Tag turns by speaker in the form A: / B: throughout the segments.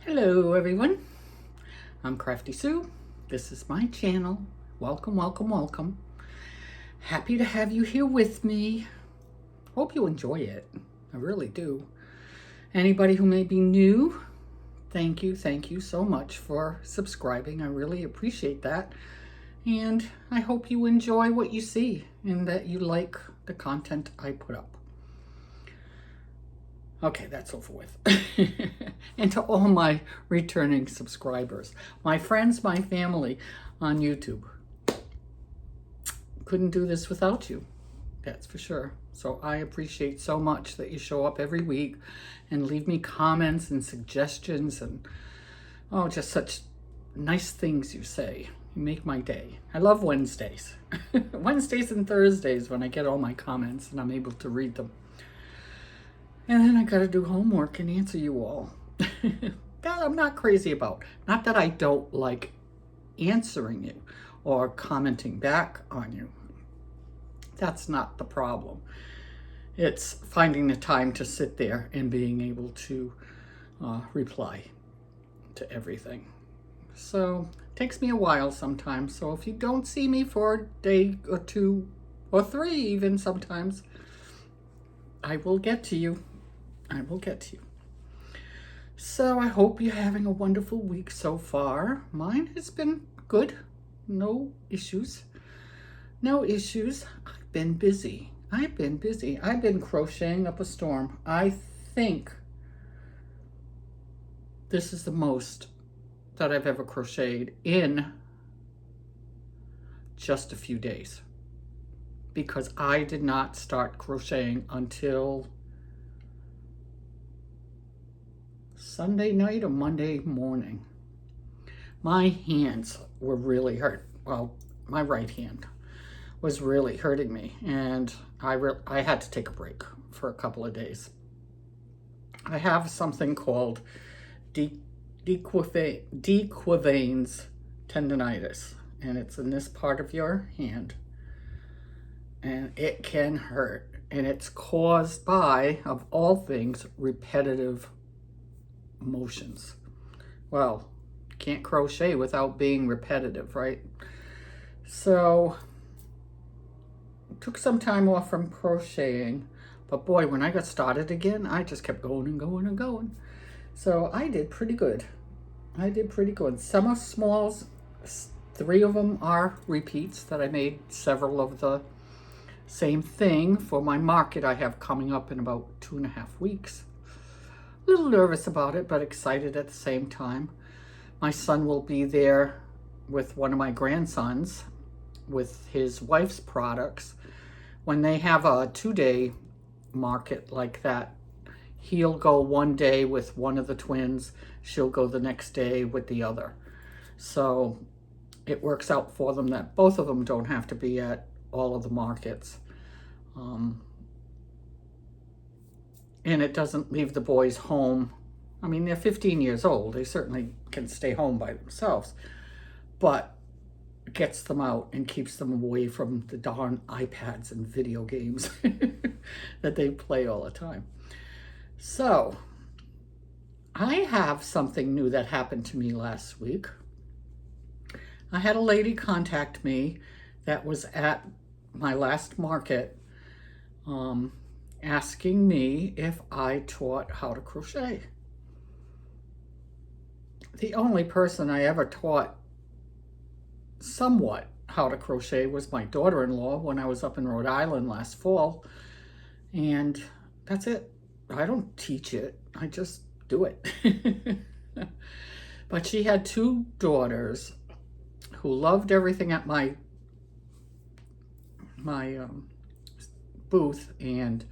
A: Hello everyone, I'm Crafty Sue. This is my channel. Welcome, welcome, welcome. Happy to have you here with me. Hope you enjoy it. I really do. Anybody who may be new, thank you so much for subscribing. I really appreciate that. And I hope you enjoy what you see and that you like the content I put up. Okay, that's over with. And to all my returning subscribers, my friends, my family on YouTube. Couldn't do this without you, that's for sure. So I appreciate so much that you show up every week and leave me comments and suggestions and, oh, just such nice things you say. You make my day. I love Wednesdays. Wednesdays and Thursdays when I get all my comments and I'm able to read them. And then I gotta do homework and answer you all. That I'm not crazy about. Not that I don't like answering you or commenting back on you. That's not the problem. It's finding the time to sit there and being able to reply to everything. So it takes me a while sometimes. So if you don't see me for a day or two or three even sometimes, I will get to you. I will get to you. So I hope you're having a wonderful week so far. Mine has been good. No issues. No issues. I've been busy. I've been crocheting up a storm. I think this is the most that I've ever crocheted in just a few days. Because I did not start crocheting until Sunday night or Monday morning. My hands were really hurt. Well, my right hand was really hurting me, and I had to take a break for a couple of days. I have something called dequavanes tendonitis, and it's in this part of your hand, and it can hurt, and it's caused by, of all things, repetitive motions. Well, can't crochet without being repetitive, right? So took some time off from crocheting, but boy, when I got started again, I just kept going and going and going. So I did pretty good. Some are smalls, 3 of them are repeats that I made several of the same thing for my market I have coming up in about 2.5 weeks. A little nervous about it, but excited at the same time. My son will be there with one of my grandsons with his wife's products. When they have a 2-day market like that, he'll go one day with one of the twins. She'll go the next day with the other. So it works out for them that both of them don't have to be at all of the markets. And it doesn't leave the boys home. I mean, they're 15 years old. They certainly can stay home by themselves. But it gets them out and keeps them away from the darn iPads and video games that they play all the time. So, I have something new that happened to me last week. I had a lady contact me that was at my last market, asking me if I taught how to crochet. The only person I ever taught somewhat how to crochet was my daughter-in-law when I was up in Rhode Island last fall. And that's it. I don't teach it. I just do it. But she had 2 daughters who loved everything at my booth and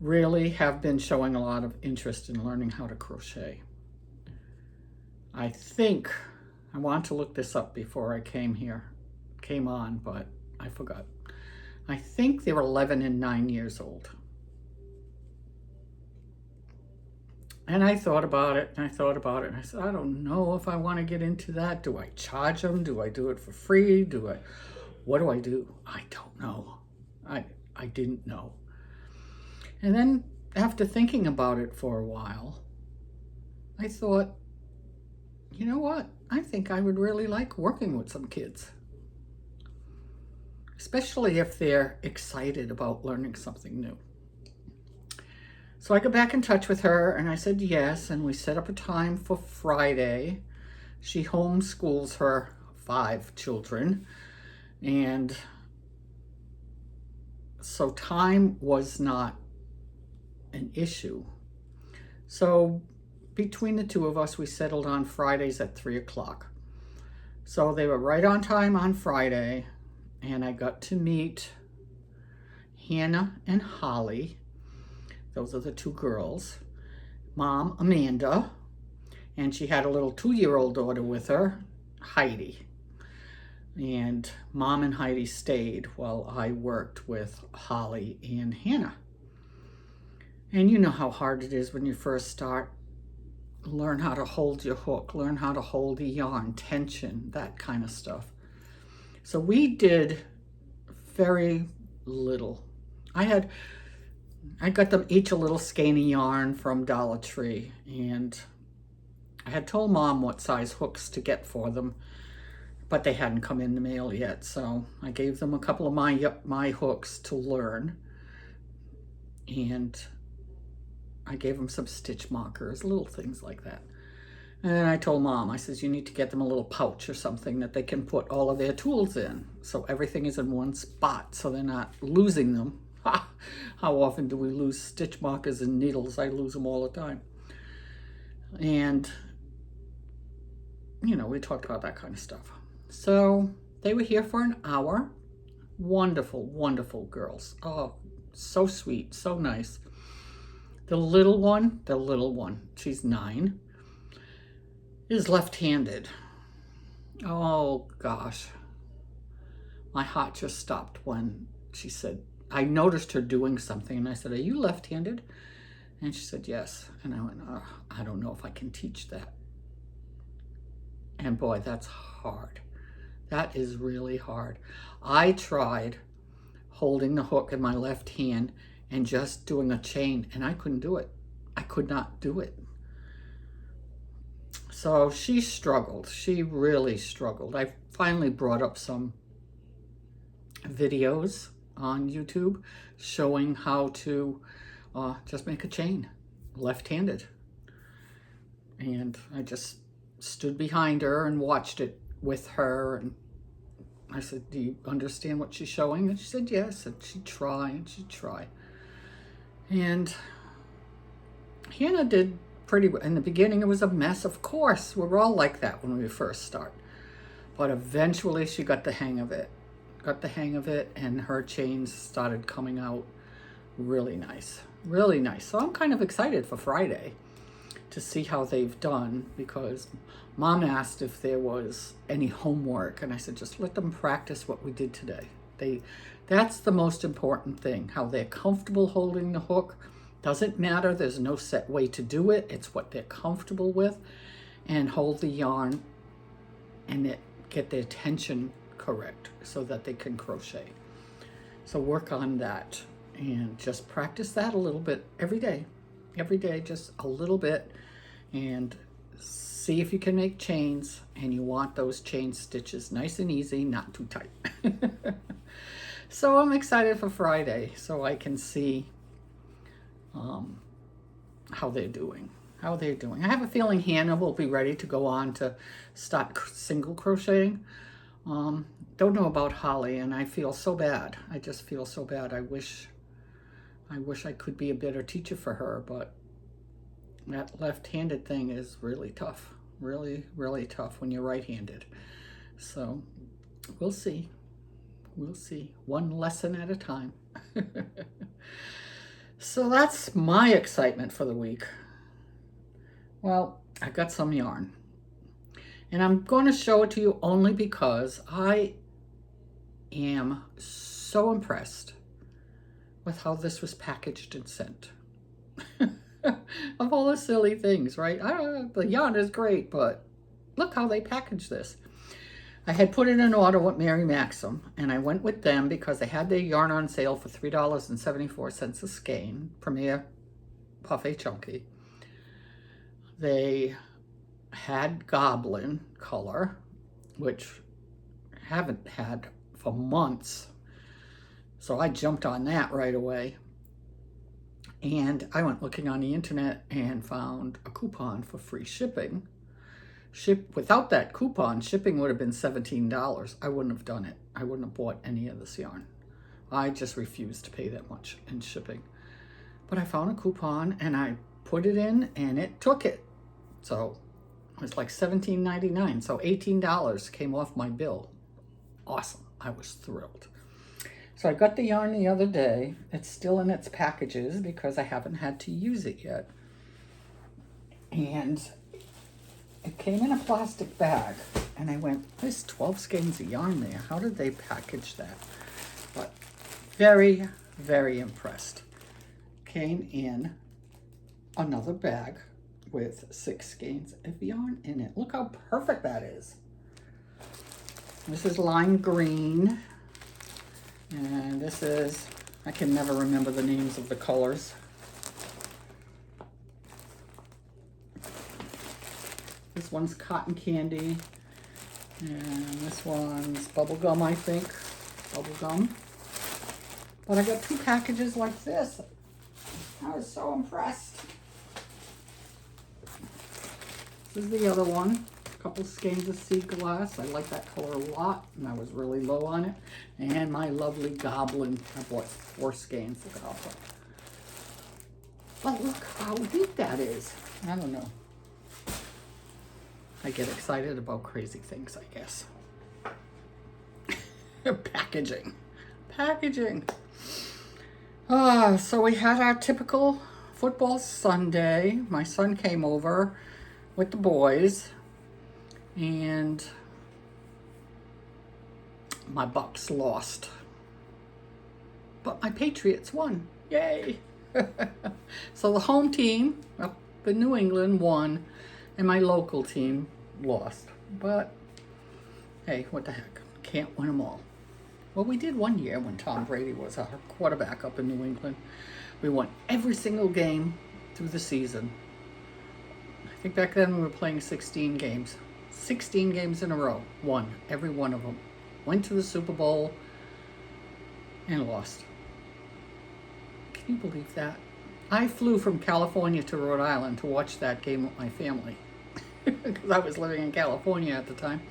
A: really have been showing a lot of interest in learning how to crochet. I think I wanted to look this up before I came on, but I forgot. I think they were 11 and 9 years old. And I thought about it, and I said, I don't know if I want to get into that. Do I charge them? Do I do it for free? What do I do? I don't know. I didn't know. And then after thinking about it for a while, I thought, you know what? I think I would really like working with some kids, especially if they're excited about learning something new. So I got back in touch with her and I said yes, and we set up a time for Friday. She homeschools her 5 children, and so time was not an issue. So between the two of us, we settled on Fridays at 3 o'clock. So they were right on time on Friday, and I got to meet Hannah and Holly. Those are the 2 girls. Mom, Amanda, and she had a little 2-year-old daughter with her, Heidi. And Mom and Heidi stayed while I worked with Holly and Hannah. And you know how hard it is when you first start. Learn how to hold your hook, learn how to hold the yarn, tension, that kind of stuff. So we did very little. I got them each a little skein of yarn from Dollar Tree, and I had told Mom what size hooks to get for them, but they hadn't come in the mail yet. So I gave them a couple of my hooks to learn, and I gave them some stitch markers, little things like that. And then I told Mom, I says, you need to get them a little pouch or something that they can put all of their tools in, so everything is in one spot, so they're not losing them. How often do we lose stitch markers and needles? I lose them all the time. And, you know, we talked about that kind of stuff. So they were here for an hour. Wonderful, wonderful girls. Oh, so sweet, so nice. The little one, she's 9, is left-handed. Oh gosh. My heart just stopped when she said, I noticed her doing something, and I said, are you left-handed? And she said, yes. And I went, oh, I don't know if I can teach that. And boy, that's hard. That is really hard. I tried holding the hook in my left hand and just doing a chain, and I couldn't do it. I could not do it. So she struggled. She really struggled. I finally brought up some videos on YouTube showing how to just make a chain left-handed. And I just stood behind her and watched it with her, and I said, do you understand what she's showing? And she said yes, and she'd try and she'd try. And Hannah did pretty well. In the beginning it was a mess, of course. We're all like that when we first start. But eventually she got the hang of it. And her chains started coming out really nice. Really nice. So I'm kind of excited for Friday to see how they've done, because Mom asked if there was any homework, and I said, just let them practice what we did today. That's the most important thing, how they're comfortable holding the hook. Doesn't matter, there's no set way to do it. It's what they're comfortable with, and hold the yarn and get their tension correct so that they can crochet. So work on that and just practice that a little bit every day, just a little bit, and see if you can make chains. And you want those chain stitches nice and easy, not too tight. So I'm excited for Friday so I can see how they're doing. I have a feeling Hannah will be ready to go on to start single crocheting. Don't know about Holly, and I feel so bad. I just feel so bad. I wish I could be a better teacher for her, but that left-handed thing is really tough. Really, really tough when you're right-handed. So we'll see. One lesson at a time. So that's my excitement for the week. Well, I got some yarn, and I'm going to show it to you only because I am so impressed with how this was packaged and sent. Of all the silly things, right? The yarn is great, but look how they packaged this. I had put in an order with Mary Maxim, and I went with them because they had their yarn on sale for $3.74 a skein, Premier Buffet Chunky. They had Goblin color, which I haven't had for months. So I jumped on that right away. And I went looking on the internet and found a coupon for free shipping. Without that coupon, shipping would have been $17. I wouldn't have done it. I wouldn't have bought any of this yarn. I just refused to pay that much in shipping. But I found a coupon and I put it in and it took it. So it was like $17.99. So $18 came off my bill. Awesome. I was thrilled. So I got the yarn the other day. It's still in its packages because I haven't had to use it yet. And it came in a plastic bag, and I went, there's 12 skeins of yarn there. How did they package that? But very, very impressed. Came in another bag with 6 skeins of yarn in it. Look how perfect that is. This is lime green, and this is, I can never remember the names of the colors. This one's cotton candy, and this one's bubblegum, I think. Bubblegum. But I got 2 packages like this. I was so impressed. This is the other one. A couple skeins of sea glass. I like that color a lot, and I was really low on it. And my lovely Goblin. I bought 4 skeins of Goblin. But look how big that is. I don't know. I get excited about crazy things, I guess. Packaging. So we had our typical football Sunday. My son came over with the boys, and my Bucks lost. But my Patriots won. Yay! So the home team up in New England won, and my local team lost. But hey, what the heck? Can't win them all. Well, we did one year when Tom Brady was our quarterback up in New England. We won every single game through the season. I think back then we were playing 16 games. 16 games in a row. Won every one of them. Went to the Super Bowl and lost. Can you believe that? I flew from California to Rhode Island to watch that game with my family. Because I was living in California at the time.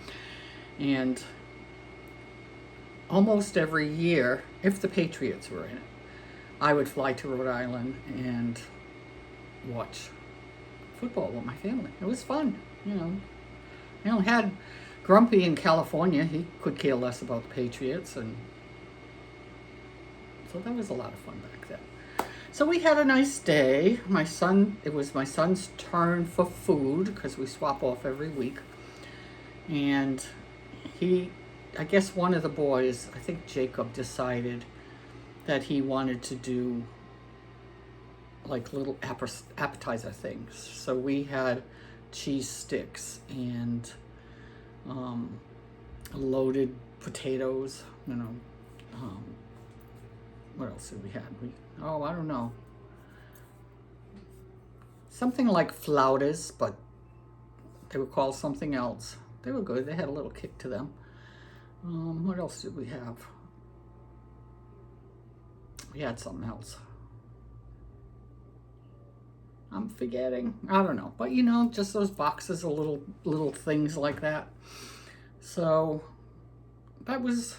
A: And almost every year, if the Patriots were in it, I would fly to Rhode Island and watch football with my family. It was fun, you know. I only had Grumpy in California. He could care less about the Patriots, and so that was a lot of fun back then. So we had a nice day. It was my son's turn for food because we swap off every week. And I guess one of the boys, I think Jacob, decided that he wanted to do like little appetizer things. So we had cheese sticks and loaded potatoes, you know. What else did we have? I don't know. Something like flouters, but they were called something else. They were good. They had a little kick to them. What else did we have? We had something else. I'm forgetting. I don't know. But you know, just those boxes of little things like that. So that was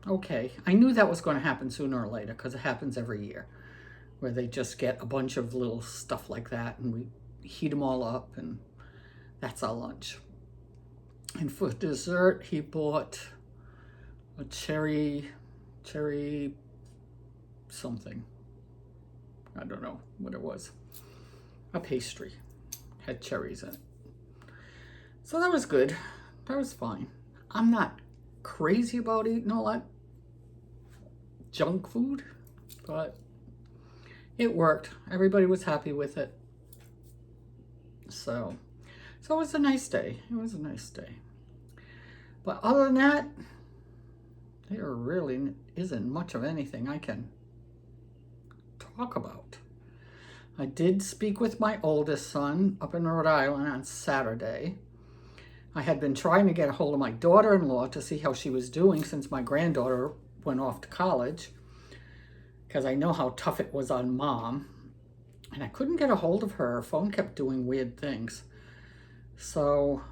A: okay. I knew that was going to happen sooner or later because it happens every year, where they just get a bunch of little stuff like that and we heat them all up, and that's our lunch. And for dessert, he bought a cherry something. I don't know what it was. A pastry. Had cherries in it. So that was good. That was fine. I'm not crazy about eating all that junk food, but it worked. Everybody was happy with it. So it was a nice day. It was a nice day. But other than that, there really isn't much of anything I can talk about. I did speak with my oldest son up in Rhode Island on Saturday, I had been trying to get a hold of my daughter-in-law to see how she was doing since my granddaughter went off to college, because I know how tough it was on Mom. And I couldn't get a hold of her. Her phone kept doing weird things. So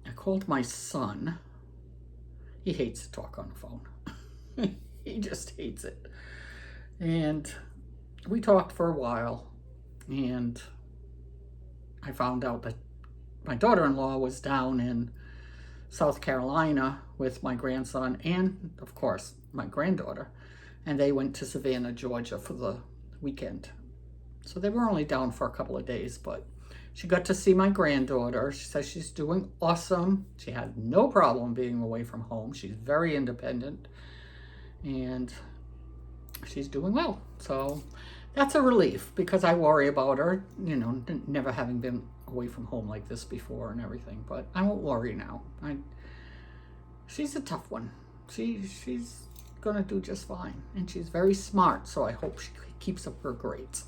A: I called my son. He hates to talk on the phone. He just hates it. And we talked for a while. And I found out that my daughter-in-law was down in South Carolina with my grandson and, of course, my granddaughter. And they went to Savannah, Georgia for the weekend. So they were only down for a couple of days, but she got to see my granddaughter. She says she's doing awesome. She had no problem being away from home. She's very independent and she's doing well. So that's a relief because I worry about her, you know, never having been away from home like this before and everything, but I won't worry now. She's a tough one. She's gonna do just fine, and she's very smart, so I hope she keeps up her grades.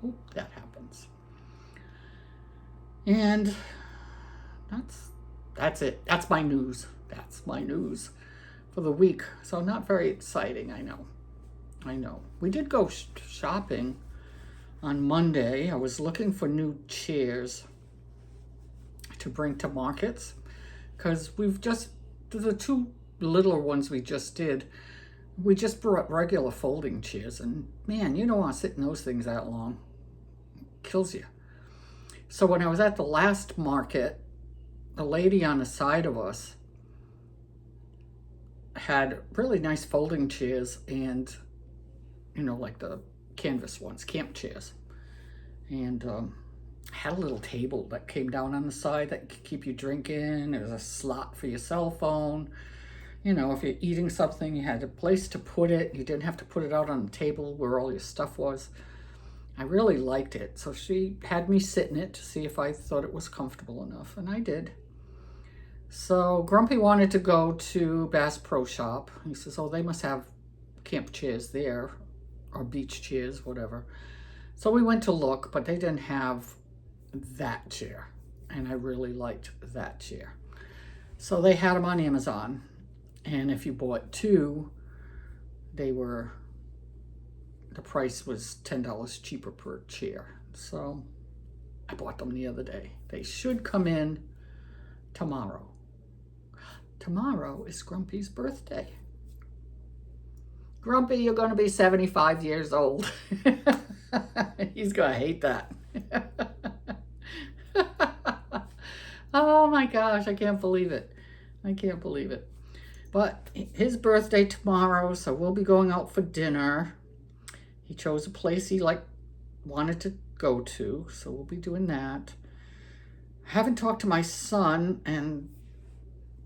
A: Hope that happens. And that's it. That's my news. That's my news for the week. So not very exciting, I know. We did go shopping on Monday. I was looking for new chairs to bring to markets because the two littler ones we just did, we just brought regular folding chairs, and man, you don't want to sit in those things that long. It kills you. So when I was at the last market, the lady on the side of us had really nice folding chairs and, you know, like the canvas ones, camp chairs. And had a little table that came down on the side that could keep you drinking. There was a slot for your cell phone. You know, if you're eating something, you had a place to put it. You didn't have to put it out on the table where all your stuff was. I really liked it. So she had me sit in it to see if I thought it was comfortable enough, and I did. So Grumpy wanted to go to Bass Pro Shop. He says, oh, they must have camp chairs there, or beach chairs, whatever. So we went to look, but they didn't have that chair, and I really liked that chair. So they had them on Amazon, and if you bought two, the price was $10 cheaper per chair. So I bought them the other day. They should come in tomorrow. Tomorrow is Grumpy's birthday. Grumpy, you're going to be 75 years old. He's going to hate that. Oh my gosh, I can't believe it. I can't believe it. But his birthday tomorrow, so we'll be going out for dinner. He chose a place he wanted to go to, so we'll be doing that. I haven't talked to my son and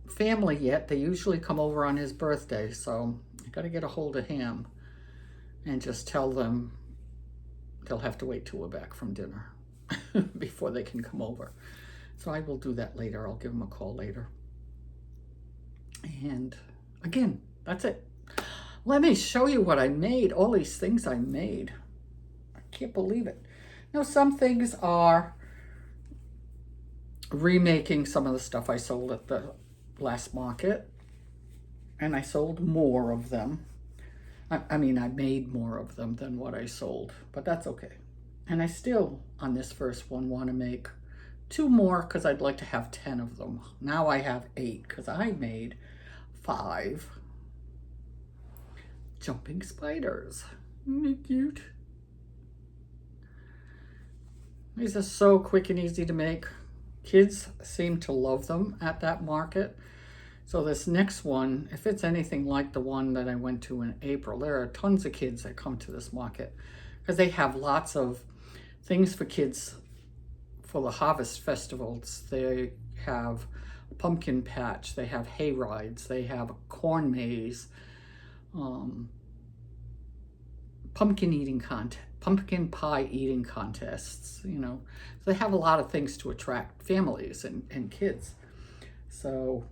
A: family yet. They usually come over on his birthday, so I got to get a hold of him and just tell them they'll have to wait till we're back from dinner before they can come over. So I will do that later. I'll give him a call later. And again, that's it. Let me show you what I made. All these things I made. I can't believe it. Now, some things are remaking some of the stuff I sold at the last market. And I sold more of them. I mean, I made more of them than what I sold. But that's okay. And I still, on this first one, want to make 2 more because I'd like to have 10 of them. Now I have 8 because I made 5 jumping spiders. Isn't it cute? These are so quick and easy to make. Kids seem to love them at that market. So this next one, if it's anything like the one that I went to in April, there are tons of kids that come to this market because they have lots of things for kids for the harvest festivals. They have a pumpkin patch, they have hay rides, they have a corn maze, pumpkin pie eating contests, you know. So they have a lot of things to attract families and kids. So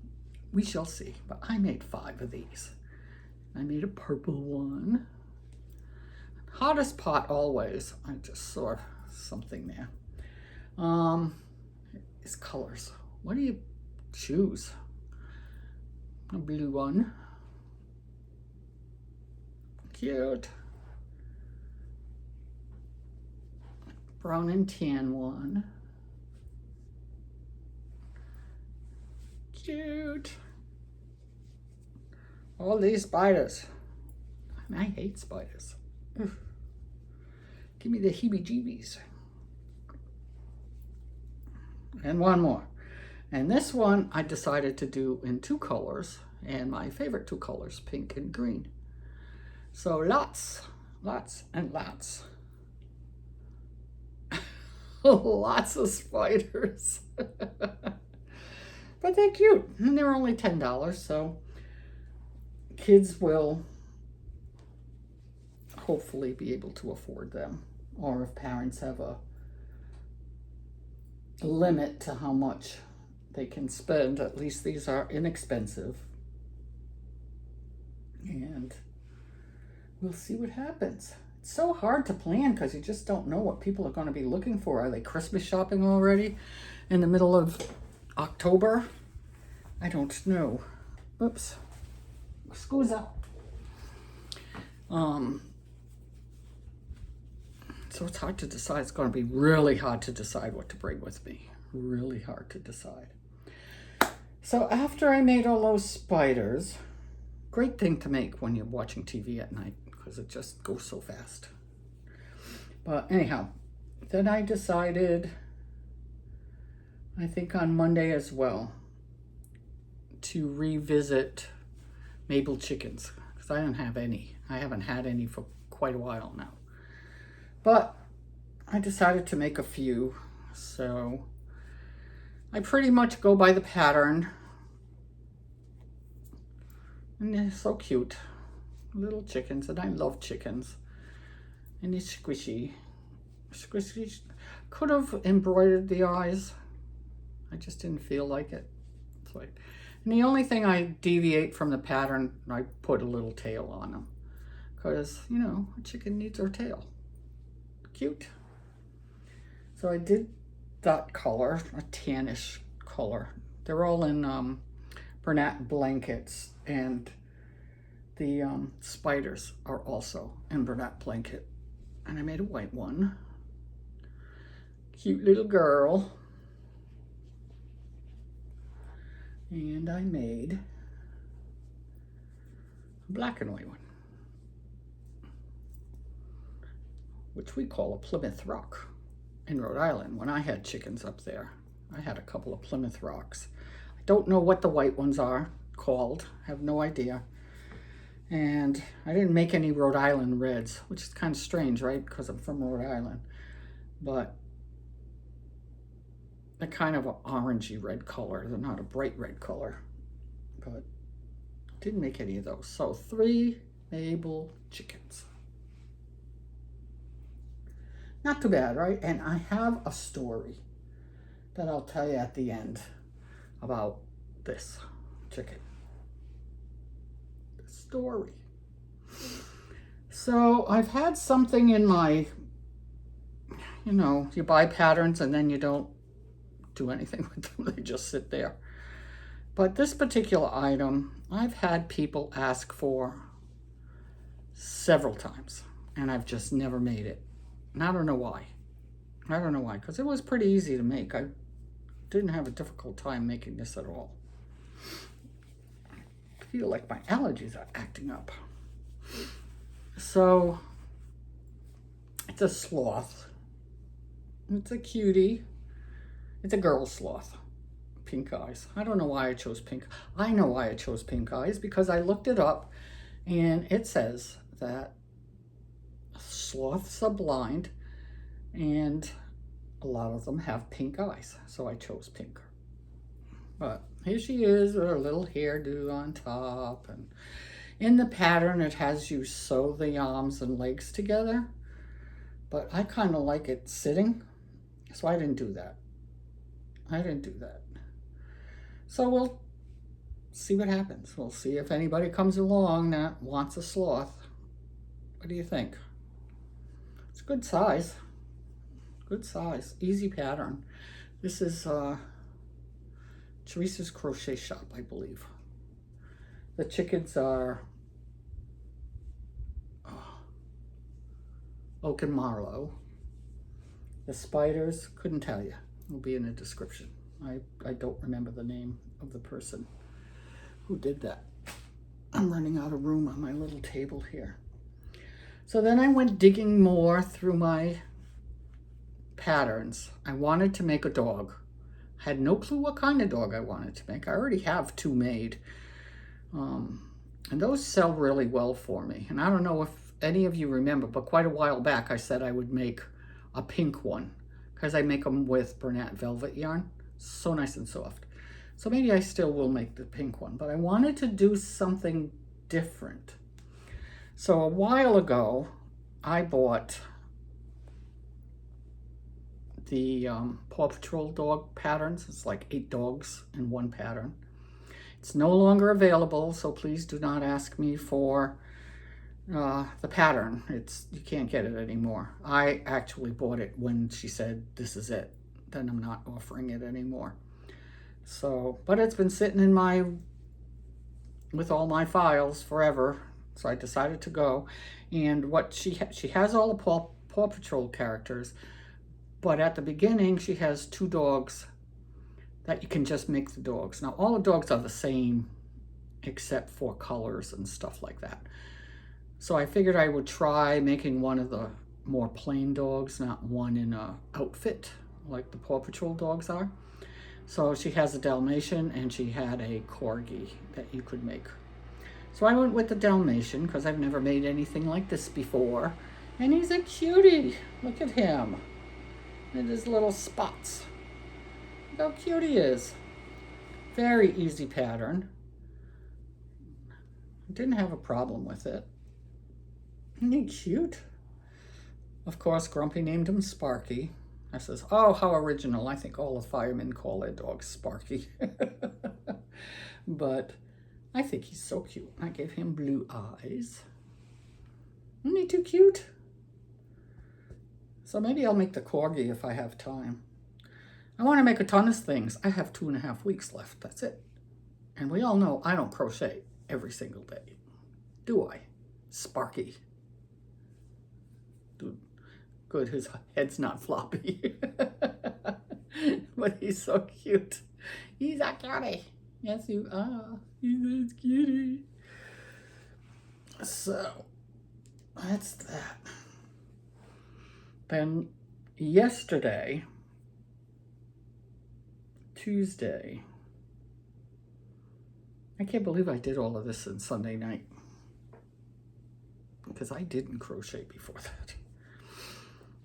A: we shall see. But I made 5 of these. I made a purple one. Hottest pot always. I just saw something there. Is colors. What do you shoes. A blue one. Cute. Brown and tan one. Cute. All these spiders. I hate spiders. Ugh. Give me the heebie-jeebies. And one more. And this one I decided to do in 2 colors, and my favorite 2 colors, pink and green. So lots and lots. Lots of spiders. But they're cute, and they're only $10, so kids will hopefully be able to afford them. Or if parents have a limit to how much they can spend, at least these are inexpensive. And we'll see what happens. It's so hard to plan because you just don't know what people are going to be looking for. Are they Christmas shopping already in the middle of October? I don't know. Oops. Scusa. So it's hard to decide. It's going to be really hard to decide what to bring with me. Really hard to decide. So after I made all those spiders, great thing to make when you're watching TV at night because it just goes so fast. But anyhow, then I decided, I think on Monday as well, to revisit Mabel chickens because I don't have any. I haven't had any for quite a while now. But I decided to make a few, so I pretty much go by the pattern. And they're so cute. Little chickens, and I love chickens. And they're squishy. Squishy. Could have embroidered the eyes. I just didn't feel like it. So and the only thing I deviate from the pattern, I put a little tail on them. Because, you know, a chicken needs her tail. Cute. So I did that color, a tannish color. They're all in Bernat blankets, and the spiders are also in Bernat blanket. And I made a white one. Cute little girl. And I made a black and white one, which we call a Plymouth Rock in Rhode Island. When I had chickens up there, I had a couple of Plymouth Rocks. I don't know what the white ones are called. I have no idea. And I didn't make any Rhode Island reds, which is kind of strange, right? Because I'm from Rhode Island. But they're kind of an orangey red color. They're not a bright red color. But didn't make any of those. So 3 Mabel chickens. Not too bad, right? And I have a story that I'll tell you at the end about this chicken. The story. So I've had something in my, you know, you buy patterns and then you don't do anything with them. They just sit there. But this particular item, I've had people ask for several times, and I've just never made it. And I don't know why. I don't know why, because it was pretty easy to make. I didn't have a difficult time making this at all. I feel like my allergies are acting up. So, it's a sloth. It's a cutie. It's a girl sloth. Pink eyes. I don't know why I chose pink. I know why I chose pink eyes, because I looked it up, and it says that sloths are blind, and a lot of them have pink eyes, so I chose pink. But here she is with her little hairdo on top, and in the pattern it has you sew the arms and legs together, but I kind of like it sitting, so I didn't do that. So we'll see what happens. We'll see if anybody comes along that wants a sloth. What do you think? It's good size. Good size. Easy pattern. This is Theresa's Crochet Shop, I believe. The chickens are Oakandmarlow. The spiders, couldn't tell you. Will be in the description. I don't remember the name of the person who did that. I'm running out of room on my little table here. So then I went digging more through my patterns. I wanted to make a dog. Had no clue what kind of dog I wanted to make. I already have 2 made. And those sell really well for me. And I don't know if any of you remember, but quite a while back I said I would make a pink one because I make them with Bernat velvet yarn. So nice and soft. So maybe I still will make the pink one, but I wanted to do something different. So a while ago, I bought the Paw Patrol dog patterns. It's like 8 dogs in one pattern. It's no longer available, so please do not ask me for the pattern. You can't get it anymore. I actually bought it when she said this is it. Then I'm not offering it anymore. So, but it's been sitting in with all my files forever. So I decided to go. And what she has all the Paw Patrol characters, but at the beginning she has 2 dogs that you can just make the dogs. Now all the dogs are the same except for colors and stuff like that. So I figured I would try making one of the more plain dogs, not one in a outfit like the Paw Patrol dogs are. So she has a Dalmatian and she had a Corgi that you could make. So I went with the Dalmatian because I've never made anything like this before. And he's a cutie. Look at him. And his little spots. Look how cute he is. Very easy pattern. Didn't have a problem with it. Isn't he cute? Of course, Grumpy named him Sparky. I says, oh, how original. I think all the firemen call their dogs Sparky. But I think he's so cute. I gave him blue eyes. Isn't he too cute? So maybe I'll make the Corgi if I have time. I want to make a ton of things. I have 2.5 weeks left. That's it. And we all know I don't crochet every single day. Do I? Sparky. Dude. Good, his head's not floppy. But he's so cute. He's a cutie. Yes, you are. He's a cutie. So, that's that. Then, yesterday, Tuesday, I can't believe I did all of this on Sunday night. Because I didn't crochet before that.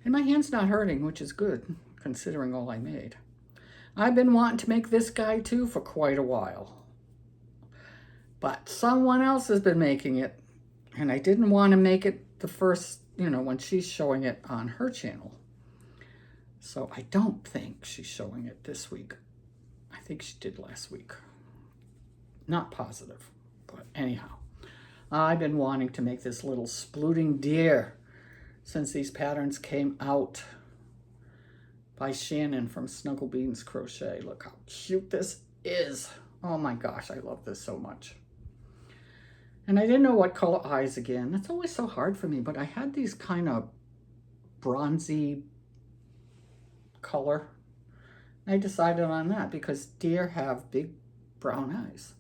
A: And my hand's not hurting, which is good, considering all I made. I've been wanting to make this guy too for quite a while. But someone else has been making it, and I didn't want to make it the first, when she's showing it on her channel. So I don't think she's showing it this week. I think she did last week. Not positive, but anyhow. I've been wanting to make this little splooting deer since these patterns came out by Shannon from Snugglebeanscrochet. Look how cute this is. Oh my gosh, I love this so much. And I didn't know what color eyes again. That's always so hard for me, but I had these kind of bronzy color. I decided on that because deer have big brown eyes.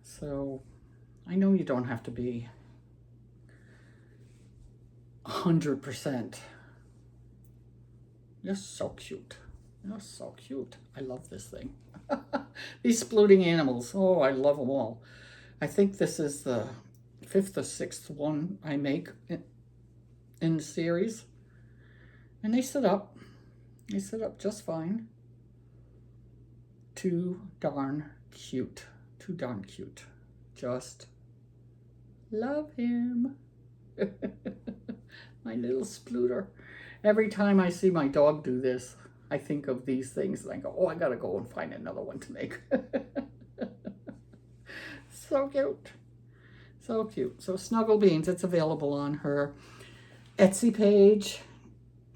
A: So I know you don't have to be 100%. You're so cute. You're so cute. I love this thing. These splooting animals. Oh, I love them all. I think this is the 5th or 6th one I make in the series. And they sit up. They sit up just fine. Too darn cute. Too darn cute. Just love him. My little splooter. Every time I see my dog do this, I think of these things and I go, oh, I gotta go and find another one to make. So cute. So cute. So Snuggle Beans, it's available on her Etsy page.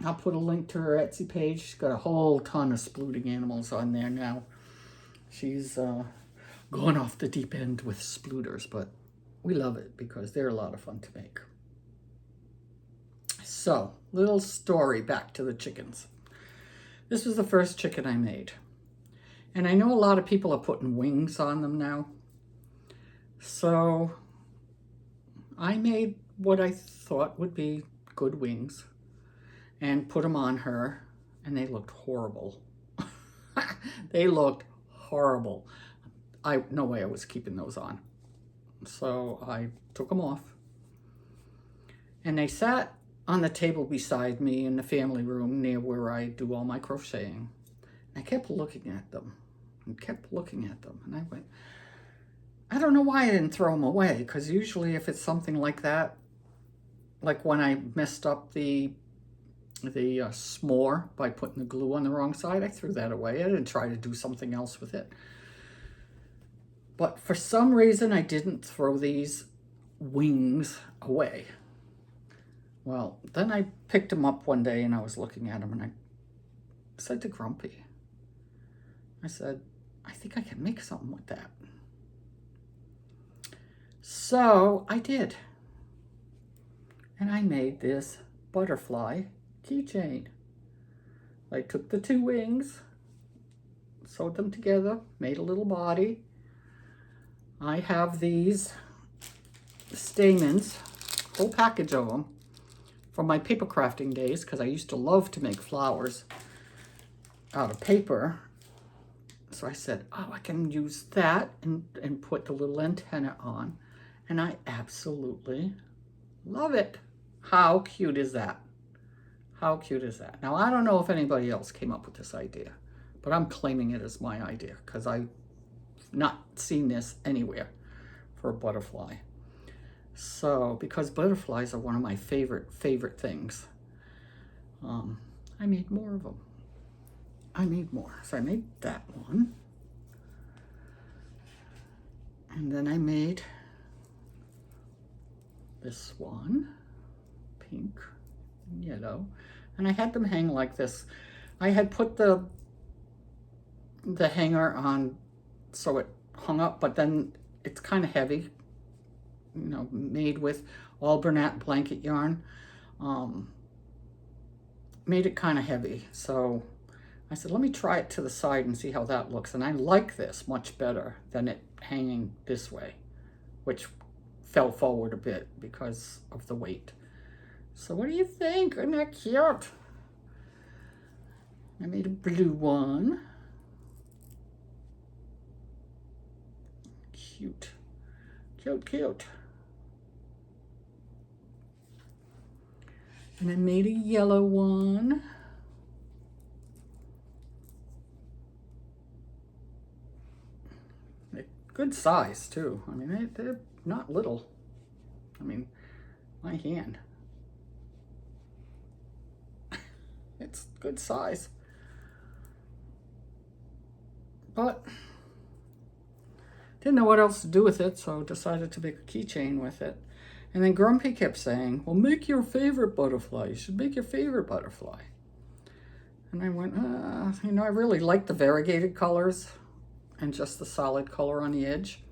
A: I'll put a link to her Etsy page. She's got a whole ton of splooting animals on there now. She's gone off the deep end with splooters, but we love it because they're a lot of fun to make. So, little story back to the chickens. This was the first chicken I made. And I know a lot of people are putting wings on them now. So I made what I thought would be good wings and put them on her, and they looked horrible. They looked horrible. No way I was keeping those on. So I took them off. And they sat on the table beside me in the family room near where I do all my crocheting. I kept looking at them and kept looking at them. And I went, I don't know why I didn't throw them away, because usually if it's something like that, like when I messed up the s'more by putting the glue on the wrong side, I threw that away. I didn't try to do something else with it. But for some reason, I didn't throw these wings away. Well, then I picked them up one day and I was looking at them and I said to Grumpy, I said, I think I can make something with that. So I did. And I made this butterfly keychain. I took the two wings, sewed them together, made a little body. I have these stamens, whole package of them, from my paper crafting days, because I used to love to make flowers out of paper. So I said, oh, I can use that and put the little antenna on. And I absolutely love it. How cute is that? How cute is that? Now, I don't know if anybody else came up with this idea, but I'm claiming it as my idea because I've not seen this anywhere for a butterfly. So, because butterflies are one of my favorite things, I made more of them. I made more. So I made that one. And then I made this one, pink and yellow. And I had them hang like this. I had put the hanger on so it hung up, but then it's kind of heavy, you know, made with all Bernat blanket yarn. Made it kind of heavy. So I said, let me try it to the side and see how that looks. And I like this much better than it hanging this way, which fell forward a bit because of the weight. So what do you think? Isn't that cute? I made a blue one. Cute. Cute, cute. And I made a yellow one. They're good size too. I mean, they're not little. I mean, my hand. It's good size. But didn't know what else to do with it, so decided to make a keychain with it. And then Grumpy kept saying, well, make your favorite butterfly. You should make your favorite butterfly. And I went, you know, I really like the variegated colors and just the solid color on the edge.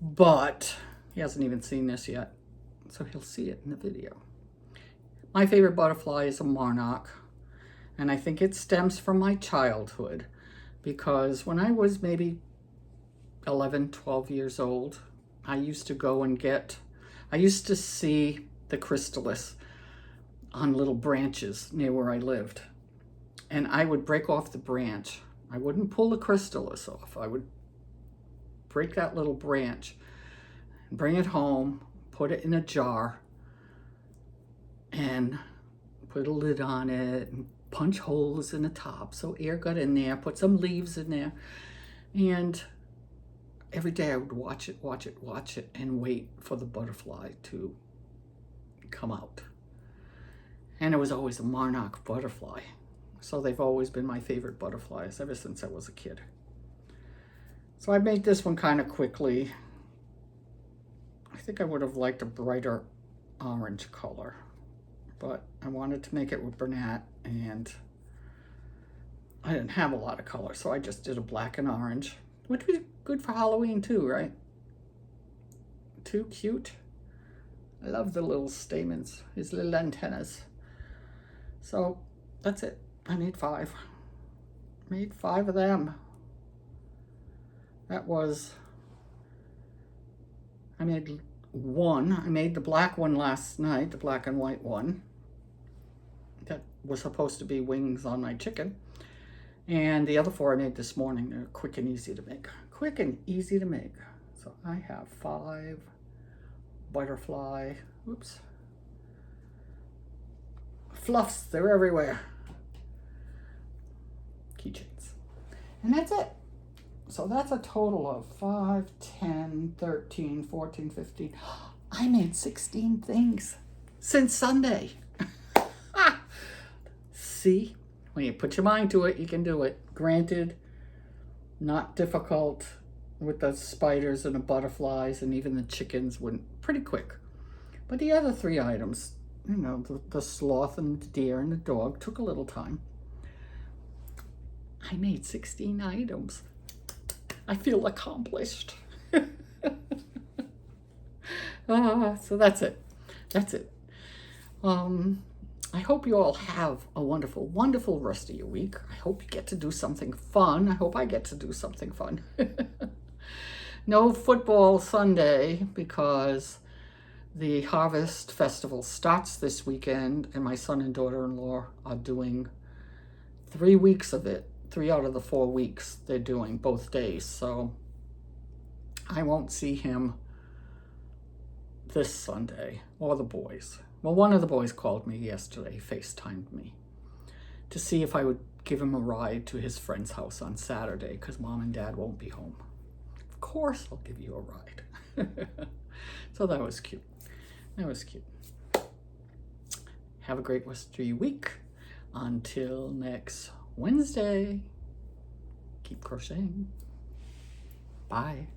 A: But he hasn't even seen this yet, so he'll see it in the video. My favorite butterfly is a monarch, and I think it stems from my childhood, because when I was maybe 11, 12 years old, I used to go and I used to see the chrysalis on little branches near where I lived. And I would break off the branch. I wouldn't pull the chrysalis off. I would break that little branch, bring it home, put it in a jar, and put a lid on it, and punch holes in the top so air got in there, put some leaves in there. And every day I would watch it, and wait for the butterfly to come out. And it was always a monarch butterfly. So they've always been my favorite butterflies ever since I was a kid. So I made this one kind of quickly. I think I would have liked a brighter orange color, but I wanted to make it with Bernat, and I didn't have a lot of color, so I just did a black and orange, which was good for Halloween too, right? Too cute. I love the little stamens, his little antennas. So that's it. I made 5. Made 5 of them. That was, I made 1. I made the black one last night, the black and white one. That was supposed to be wings on my chicken. And the other 4 I made this morning. They're quick and easy to make. Quick and easy to make. So I have 5 butterfly, oops, fluffs, they're everywhere, keychains. And that's it. So that's a total of 5, 10, 13, 14, 15. I made 16 things since Sunday. See, when you put your mind to it, you can do it. Granted, not difficult with the spiders and the butterflies, and even the chickens went pretty quick. But the other 3 items, you know, the sloth and the deer and the dog, took a little time. I made 16 items. I feel accomplished. So that's it. That's it. I hope you all have a wonderful, wonderful rest of your week. I hope you get to do something fun. I hope I get to do something fun. No football Sunday because the Harvest Festival starts this weekend, and my son and daughter-in-law are doing 3 weeks of it. 3 out of the 4 weeks they're doing both days. So I won't see him this Sunday, or the boys. Well, one of the boys called me yesterday, FaceTimed me, to see if I would give him a ride to his friend's house on Saturday because Mom and Dad won't be home. Of course I'll give you a ride. So that was cute. That was cute. Have a great rest of your week. Until next Wednesday, keep crocheting. Bye.